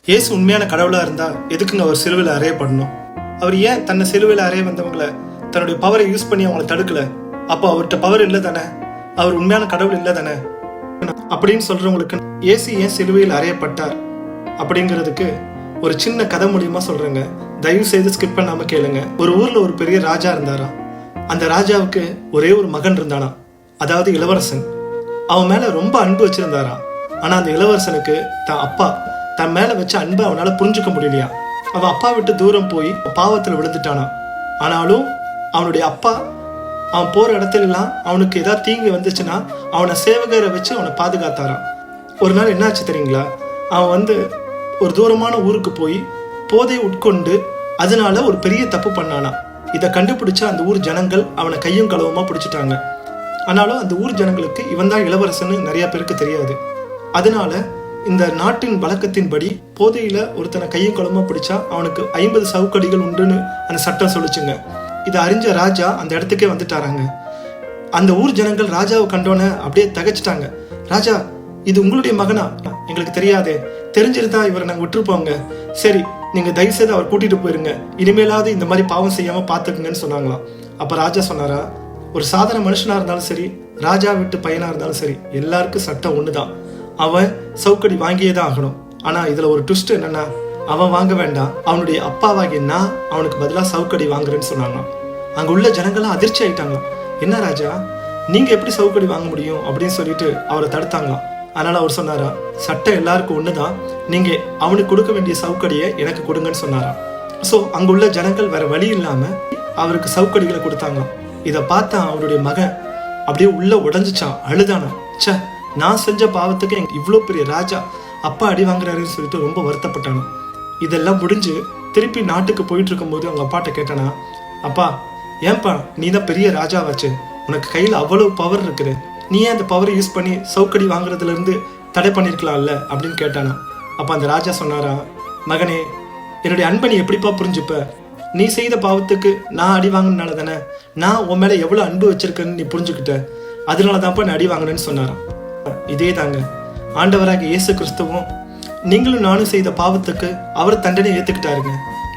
இயேசு உண்மையான கடவுளா இருந்தா எதுக்குங்க அவர் சிலுவையில் அறையப்படணும்? அவர் ஏன் தன்னை சிலுவையில் அறைய வந்தவங்களை தன்னுடைய பவரை யூஸ் பண்ணி அவங்களை தடுக்கல? அப்போ அவர்கிட்ட பவர் இல்லை தானே? அவர் உண்மையான கடவுள் இல்லை தானே? அப்படின்னு சொல்றவங்களுக்கு இயேசு ஏன் சிலுவையில் அறையப்பட்டார் அப்படிங்கிறதுக்கு ஒரு சின்ன கதை மூலியமா சொல்றேங்க. தயவு செய்து ஸ்கிப் பண்ணாம கேளுங்க. ஒரு ஊர்ல ஒரு பெரிய ராஜா இருந்தாரா. அந்த ராஜாவுக்கு ஒரே ஒரு மகன் இருந்தானா, அதாவது இளவரசன். அவன் மேல ரொம்ப அன்பு வச்சிருந்தாரா. ஆனா அந்த இளவரசனுக்கு தான் அப்பா தன் மேல வச்ச அன்பை அவனால புரிஞ்சுக்க முடியலையா. அவன் அப்பா விட்டு தூரம் போய் பாவத்துல விழுந்துட்டானா. ஆனாலும் அவனுடைய அப்பா அவன் போற இடத்துல எல்லாம் அவனுக்கு ஏதாவது தீங்கு வந்துச்சுன்னா அவனை சேவகரை வச்சு அவனை பாதுகாத்தாரான். ஒரு நாள் என்னாச்சு தெரியுங்களா? அவன் ஒரு தூரமான ஊருக்கு போய் போதை உட்கொண்டு அதனால ஒரு பெரிய தப்பு பண்ணானா. இதை கண்டுபிடிச்ச அந்த ஊர் ஜனங்கள் அவனை கையும் களவுமா பிடிச்சிட்டாங்க. ஆனாலும் அந்த ஊர் ஜனங்களுக்கு இவன் தான் இளவரசன்னு நிறைய பேருக்கு தெரியாது. அதனால இந்த நாட்டின் வழக்கத்தின்படி போதையில ஒருத்தனை கையும் களவுமா பிடிச்சா அவனுக்கு 50 சவுக்கடிகள் உண்டுன்னு அந்த சட்டம் சொல்லிச்சுங்க. இதை அறிஞ்ச ராஜா அந்த இடத்துக்கே வந்துட்டாராங்க. அந்த ஊர் ஜனங்கள் ராஜாவை கண்டோன்னே அப்படியே தகச்சிட்டாங்க. ராஜா, இது உங்களுடைய மகனா? எங்களுக்கு தெரியாதே. தெரிஞ்சிருந்தா இவரை நாங்கள் விட்டுருப்போங்க. சரி, நீங்க தயவு செய்து அவர் கூட்டிட்டு போயிருங்க. இனிமேலாவது இந்த மாதிரி பாவம் செய்யாம பாத்துக்குங்கன்னு சொன்னாங்களாம். அப்ப ராஜா சொன்னாரா, ஒரு சாதாரண மனுஷனா இருந்தாலும் சரி, ராஜா விட்டு பையனா இருந்தாலும் சரி, எல்லாருக்கும் சட்டம் ஒண்ணுதான். அவன் சவுக்கடி வாங்கியே தான் ஆகணும். ஆனா இதுல ஒரு ட்விஸ்ட் என்னன்னா, அவன் வாங்க வேண்டாம், அவனுடைய அப்பாவாகிய நான் அவனுக்கு பதிலாக சவுக்கடி வாங்குறேன்னு சொன்னாங்க. அங்க உள்ள ஜனங்கள்லாம் அதிர்ச்சி ஆயிட்டாங்க. என்ன ராஜா, நீங்க எப்படி சவுக்கடி வாங்க முடியும் அப்படின்னு சொல்லிட்டு அவரை தடுத்தாங்களாம். அதனால அவர் சொன்னாரா, சட்டம் எல்லாருக்கும் ஒண்ணுதான், நீங்க அவனுக்கு கொடுக்க வேண்டிய சவுக்கடியை எனக்கு கொடுங்கன்னு சொன்னாராம். ஸோ அங்க உள்ள ஜனங்கள் வேற வழி இல்லாம அவருக்கு சவுக்கடிகளை கொடுத்தாங்களாம். இதை பார்த்தா அவருடைய மகன் அப்படியே உள்ள உடஞ்சிச்சான், அழுதானா. சே, நான் செஞ்ச பாவத்துக்கு இவ்வளோ பெரிய ராஜா அப்பா அடி வாங்குறாருன்னு சொல்லிட்டு ரொம்ப வருத்தப்பட்டானா. இதெல்லாம் முடிஞ்சு திருப்பி நாட்டுக்கு போயிட்டு இருக்கும்போது அவங்க அப்பாட்ட கேட்டானா, அப்பா, ஏன்பா நீ தான் பெரிய ராஜாவாச்சு, உனக்கு கையில் அவ்வளவு பவர் இருக்குது, நீ ஏன் அந்த பவரை யூஸ் பண்ணி சவுக்கடி வாங்குறதுல இருந்து தடை பண்ணிருக்கலாம்ல அப்படின்னு கேட்டானா. அப்ப அந்த ராஜா சொன்னாரா, மகனே, என்னுடைய அன்பை நீ எப்படிப்பா புரிஞ்சுப்ப? நீ செய்த பாவத்துக்கு நான் அடி வாங்கினால தானே, நான் உன் மேல எவ்வளவு அன்பு வச்சிருக்கேன்னு நீ புரிஞ்சுக்கிட்ட, அதனாலதான்ப்பா நான் அடி வாங்கினேன்னு சொன்னாராம். இதே தாங்க ஆண்டவராக இயேசு கிறிஸ்துவும் நீங்களும் நானும் செய்த பாவத்துக்கு அவர் தண்டனை ஏத்துக்கிட்டாருங்க.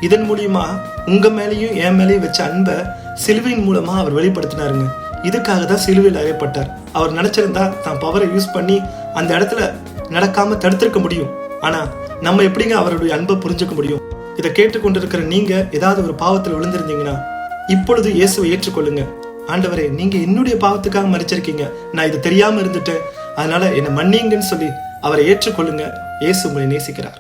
இதன் மூலியமா உங்க மேலேயும் என் மேலேயும் வச்ச அன்பை சிலுவையின் மூலமா அவர் வெளிப்படுத்தினாருங்க. இதுக்காக தான் சிலுவையில் அறையப்பட்டார். அவர் நினைச்சிருந்தா தான் பவரை யூஸ் பண்ணி அந்த இடத்துல நடக்காம தடுத்திருக்க முடியும். ஆனா நம்ம எப்படிங்க அவருடைய அன்பை புரிஞ்சுக்க முடியும்? இதை கேட்டுக்கொண்டிருக்கிற நீங்க ஏதாவது ஒரு பாவத்தில் விழுந்திருந்தீங்கன்னா இப்பொழுது இயேசுவை ஏற்றுக்கொள்ளுங்க. ஆண்டவரே, நீங்க என்னுடைய பாவத்துக்காக மரிச்சிருக்கீங்க, நான் இது தெரியாம இருந்துட்டேன், அதனால என்னை மன்னிங்கன்னு சொல்லி அவரை ஏற்றுக்கொள்ளுங்க. இயேசு உங்களை நேசிக்கிறார்.